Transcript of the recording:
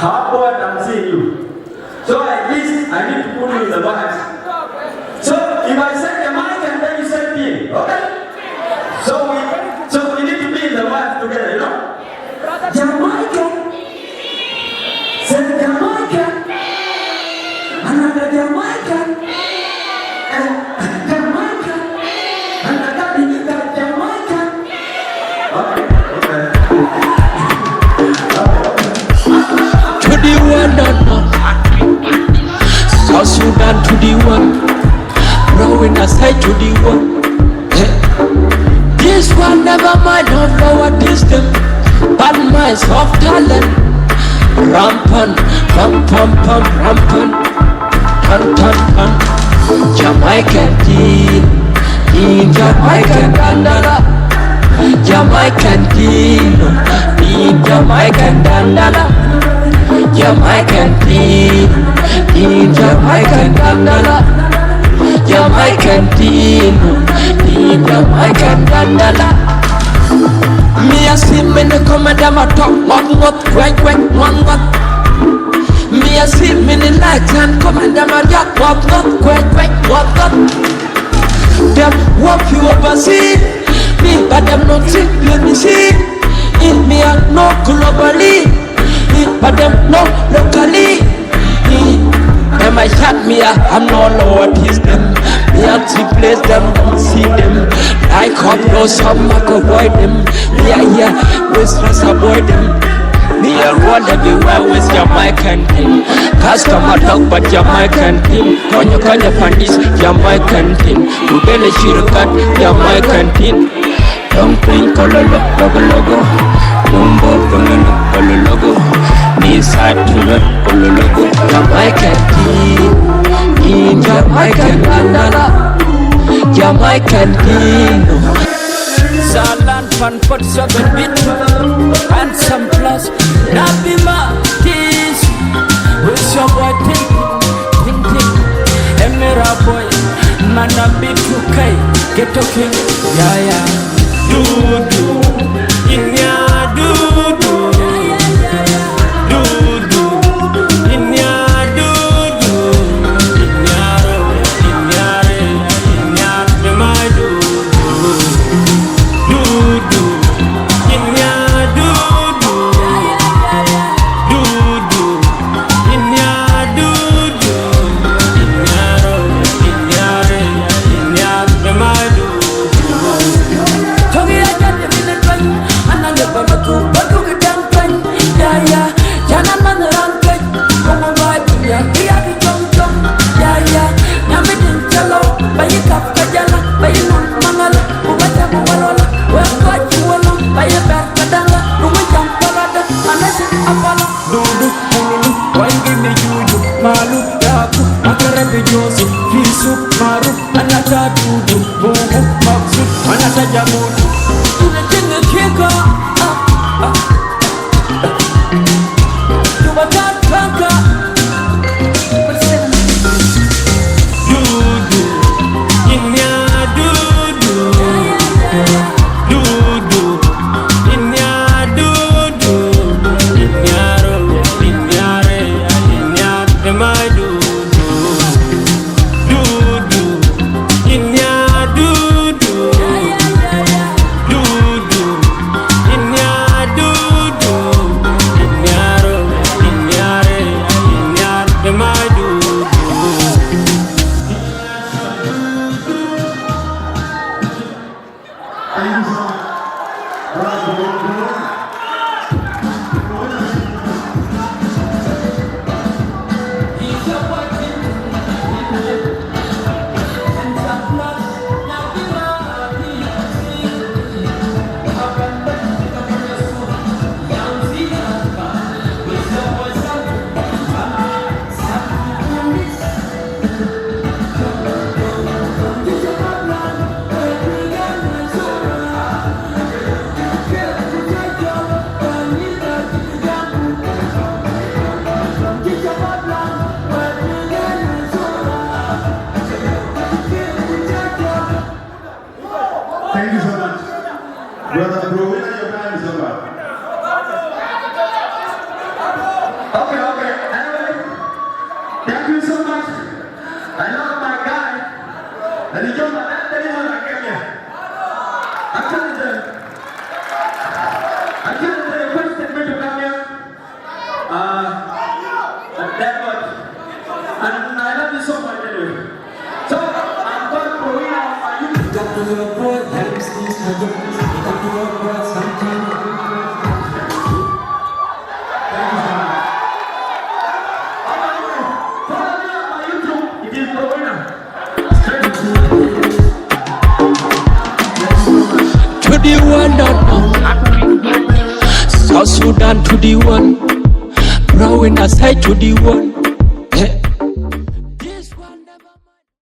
How bored I'm seeing you. So at least I need to put you in the box. So if I say the mic and then you say P, okay? So we need to be in the box together, you know? Jamaica. Say Jamaica. Another Jamaica. Jamaica. Another Jamaica. Okay. To the one and South Sudan to the one, growing aside to the one. This one never mind of our distance, but my soft talent. Rampant, pam pam pam, rampant, tan tan tan. Jamaican teen, Jamaican dandala. Jamaican teen, Jamaican dandala. Jamaican teen, Jamaican dandala. Jamaican teen, Jamaican dandala. Me a see me ne come down my top, what, quack, what. Me a see me ne lights and come down my yacht, what, quack, what. Them walk you oversee me, but them not see, let me see. In me a no globally, but them no locally. Them I shot me, I'm no lower them. Me a see place them, don't see them. I can't know some, I can avoid them. Me a here, we stress avoid them. Me a run everywhere with Jamaican team. Customer talk but Jamaican team. Konyo pandis, Jamaican team. Ubele shirikat, Jamaican team. Don't think kololo, logo. Numbo kololo, logo. Nisad tulot, kololo. Jamaican team. Jamaican bandana. Jamaican team. Salan fan pot 7 bit and some plus Nabima kiss with your boy Ting Emira boy Mana big 2K get talking yeah do in ya do in ya do in ya my do Okay. Anyway, thank you so much. I love my guy. And you know that the reason I came here. Actually, the requested me to come here. That much. And I love you so much anyway. So, I'm going to win out my youth. Got to your boy, helps these projects. Got to your boy, sometimes. To the one and South Sudan to the one, Brown aside to the one.